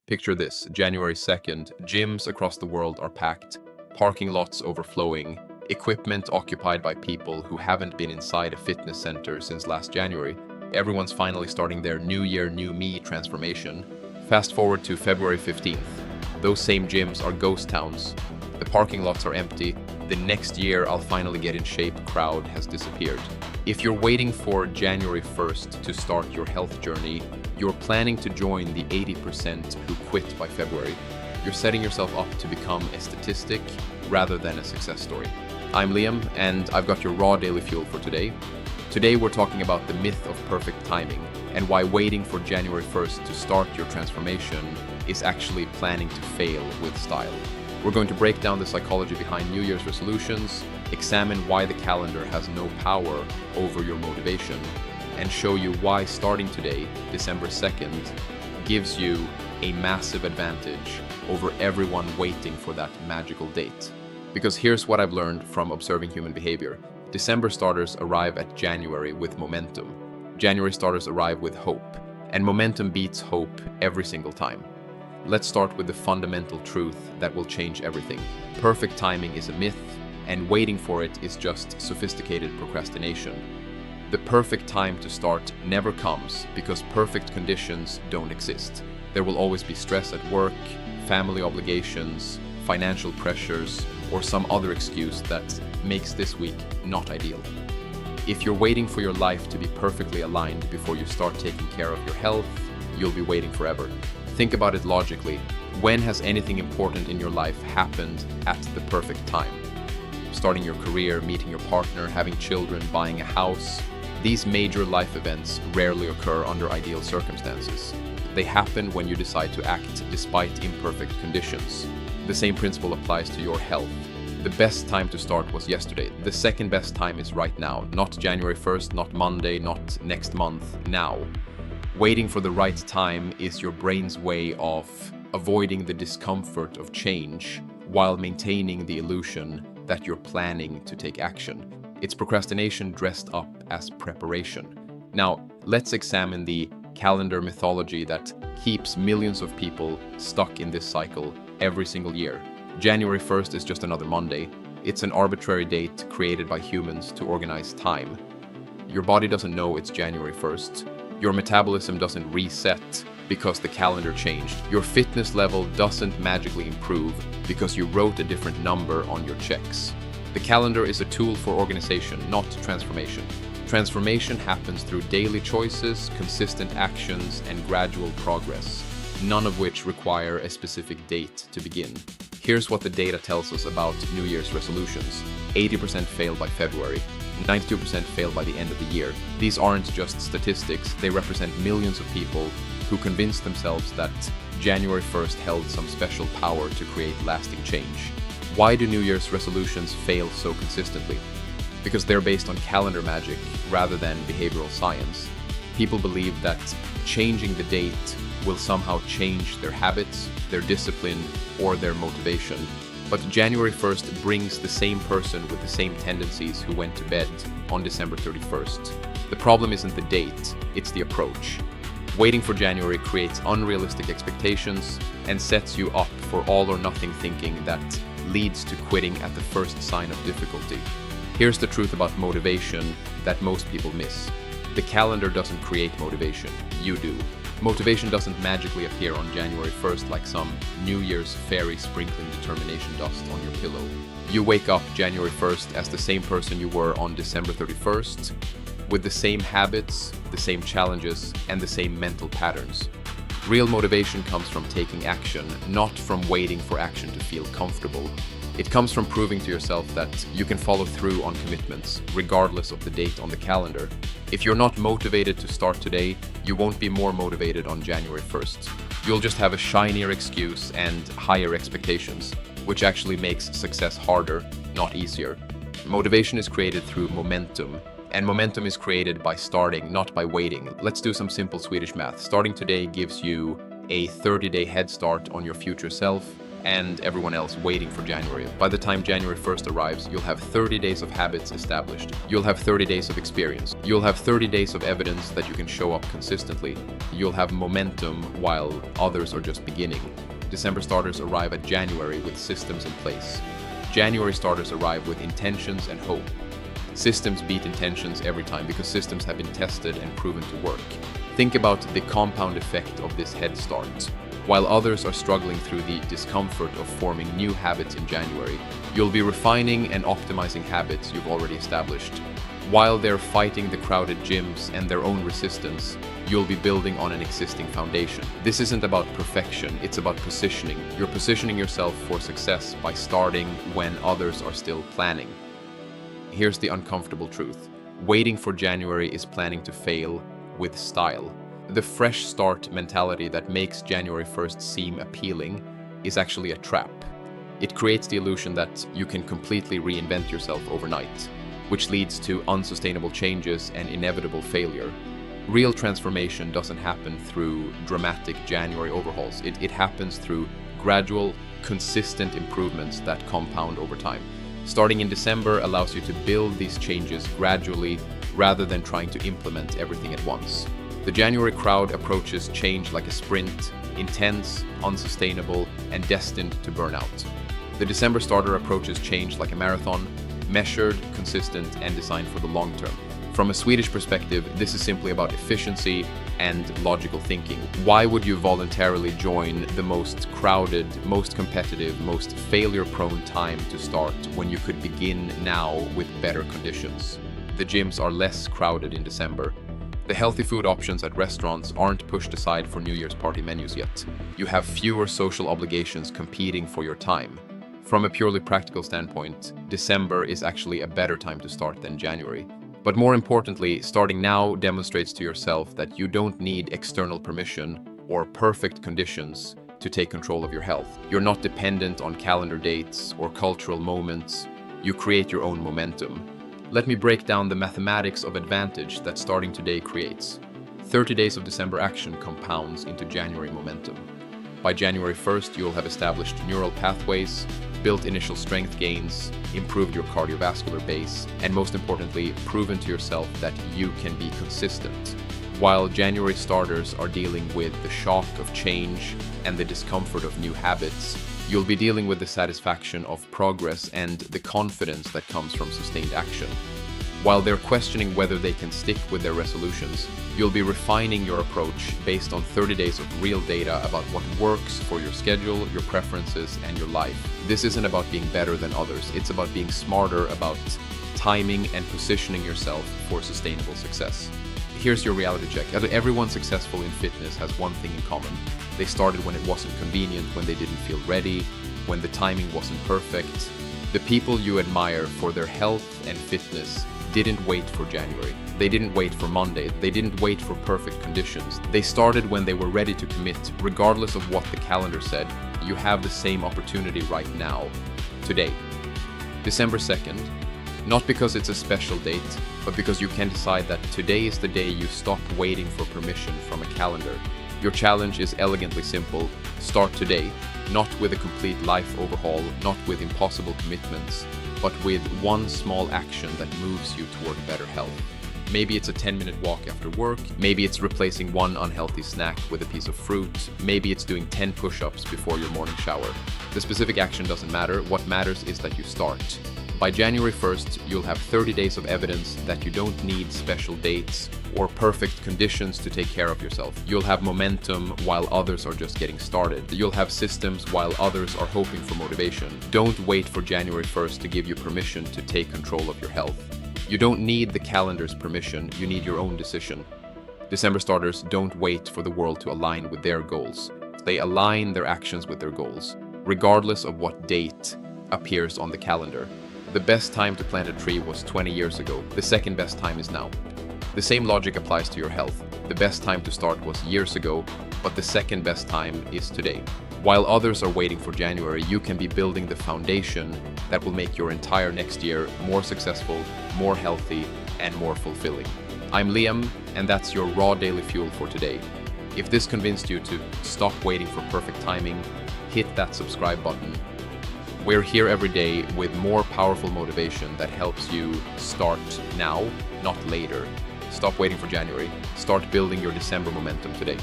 Picture this, January 2nd, gyms across the world are packed, parking lots overflowing, equipment occupied by people who haven't been inside a fitness center since last January. Everyone's finally starting their New Year, New Me transformation. Fast forward to February 15th. Those same gyms are ghost towns. The parking lots are empty. The next year I'll finally get in shape crowd has disappeared. If you're waiting for January 1st to start your health journey, you're planning to join the 80% who quit by February. You're setting yourself up to become a statistic rather than a success story. I'm Liam, and I've got your raw daily fuel for today. Today we're talking about the myth of perfect timing and why waiting for January 1st to start your transformation is actually planning to fail with style. We're going to break down the psychology behind New Year's resolutions, examine why the calendar has no power over your motivation, and show you why starting today, December 2nd, gives you a massive advantage over everyone waiting for that magical date. Because here's what I've learned from observing human behavior. December starters arrive at January with momentum. January starters arrive with hope, and momentum beats hope every single time. Let's start with the fundamental truth that will change everything. Perfect timing is a myth, and waiting for it is just sophisticated procrastination. The perfect time to start never comes because perfect conditions don't exist. There will always be stress at work, family obligations, financial pressures, or some other excuse that makes this week not ideal. If you're waiting for your life to be perfectly aligned before you start taking care of your health, you'll be waiting forever. Think about it logically. When has anything important in your life happened at the perfect time? Starting your career, meeting your partner, having children, buying a house. These major life events rarely occur under ideal circumstances. They happen when you decide to act despite imperfect conditions. The same principle applies to your health. The best time to start was yesterday. The second best time is right now. Not January 1st, not Monday, not next month, now. Waiting for the right time is your brain's way of avoiding the discomfort of change while maintaining the illusion that you're planning to take action. It's procrastination dressed up as preparation. Now, let's examine the calendar mythology that keeps millions of people stuck in this cycle every single year. January 1st is just another Monday. It's an arbitrary date created by humans to organize time. Your body doesn't know it's January 1st. Your metabolism doesn't reset because the calendar changed. Your fitness level doesn't magically improve because you wrote a different number on your checks. The calendar is a tool for organization, not transformation. Transformation happens through daily choices, consistent actions, and gradual progress, none of which require a specific date to begin. Here's what the data tells us about New Year's resolutions. 80% fail by February. 92% fail by the end of the year. These aren't just statistics, they represent millions of people who convinced themselves that January 1st held some special power to create lasting change. Why do New Year's resolutions fail so consistently? Because they're based on calendar magic rather than behavioral science. People believe that changing the date will somehow change their habits, their discipline, or their motivation. But January 1st brings the same person with the same tendencies who went to bed on December 31st. The problem isn't the date, it's the approach. Waiting for January creates unrealistic expectations and sets you up for all or nothing thinking that leads to quitting at the first sign of difficulty. Here's the truth about motivation that most people miss. The calendar doesn't create motivation, you do. Motivation doesn't magically appear on January 1st like some New Year's fairy sprinkling determination dust on your pillow. You wake up January 1st as the same person you were on December 31st, with the same habits, the same challenges, and the same mental patterns. Real motivation comes from taking action, not from waiting for action to feel comfortable. It comes from proving to yourself that you can follow through on commitments, regardless of the date on the calendar. If you're not motivated to start today, you won't be more motivated on January 1st. You'll just have a shinier excuse and higher expectations, which actually makes success harder, not easier. Motivation is created through momentum, and momentum is created by starting, not by waiting. Let's do some simple Swedish math. Starting today gives you a 30-day head start on your future self, and everyone else waiting for January. By the time January 1st arrives, you'll have 30 days of habits established. You'll have 30 days of experience. You'll have 30 days of evidence that you can show up consistently. You'll have momentum while others are just beginning. December starters arrive at January with systems in place. January starters arrive with intentions and hope. Systems beat intentions every time because systems have been tested and proven to work. Think about the compound effect of this head start. While others are struggling through the discomfort of forming new habits in January, you'll be refining and optimizing habits you've already established. While they're fighting the crowded gyms and their own resistance, you'll be building on an existing foundation. This isn't about perfection, it's about positioning. You're positioning yourself for success by starting when others are still planning. Here's the uncomfortable truth. Waiting for January is planning to fail with style. The fresh start mentality that makes January 1st seem appealing is actually a trap. It creates the illusion that you can completely reinvent yourself overnight, which leads to unsustainable changes and inevitable failure. Real transformation doesn't happen through dramatic January overhauls. It happens through gradual, consistent improvements that compound over time. Starting in December allows you to build these changes gradually rather than trying to implement everything at once. The January crowd approaches change like a sprint, intense, unsustainable, and destined to burn out. The December starter approaches change like a marathon, measured, consistent, and designed for the long term. From a Swedish perspective, this is simply about efficiency and logical thinking. Why would you voluntarily join the most crowded, most competitive, most failure-prone time to start when you could begin now with better conditions? The gyms are less crowded in December. The healthy food options at restaurants aren't pushed aside for New Year's party menus yet. You have fewer social obligations competing for your time. From a purely practical standpoint, December is actually a better time to start than January. But more importantly, starting now demonstrates to yourself that you don't need external permission or perfect conditions to take control of your health. You're not dependent on calendar dates or cultural moments. You create your own momentum. Let me break down the mathematics of advantage that starting today creates. 30 days of December action compounds into January momentum. By January 1st, you'll have established neural pathways, built initial strength gains, improved your cardiovascular base, and most importantly, proven to yourself that you can be consistent. While January starters are dealing with the shock of change and the discomfort of new habits, you'll be dealing with the satisfaction of progress and the confidence that comes from sustained action. While they're questioning whether they can stick with their resolutions, you'll be refining your approach based on 30 days of real data about what works for your schedule, your preferences, and your life. This isn't about being better than others, it's about being smarter about timing and positioning yourself for sustainable success. Here's your reality check. Everyone successful in fitness has one thing in common. They started when it wasn't convenient, when they didn't feel ready, when the timing wasn't perfect. The people you admire for their health and fitness didn't wait for January. They didn't wait for Monday. They didn't wait for perfect conditions. They started when they were ready to commit, regardless of what the calendar said. You have the same opportunity right now, today. December 2nd, not because it's a special date, but because you can decide that today is the day you stop waiting for permission from a calendar. Your challenge is elegantly simple. Start today, not with a complete life overhaul, not with impossible commitments, but with one small action that moves you toward better health. Maybe it's a 10-minute walk after work, maybe it's replacing one unhealthy snack with a piece of fruit, maybe it's doing 10 push-ups before your morning shower. The specific action doesn't matter, what matters is that you start. By January 1st, you'll have 30 days of evidence that you don't need special dates or perfect conditions to take care of yourself. You'll have momentum while others are just getting started. You'll have systems while others are hoping for motivation. Don't wait for January 1st to give you permission to take control of your health. You don't need the calendar's permission, you need your own decision. December starters don't wait for the world to align with their goals. They align their actions with their goals, regardless of what date appears on the calendar. The best time to plant a tree was 20 years ago. The second best time is now. The same logic applies to your health. The best time to start was years ago, but the second best time is today. While others are waiting for January, you can be building the foundation that will make your entire next year more successful, more healthy, and more fulfilling. I'm Liam, and that's your raw daily fuel for today. If this convinced you to stop waiting for perfect timing, hit that subscribe button. We're here every day with more powerful motivation that helps you start now, not later. Stop waiting for January. Start building your December momentum today.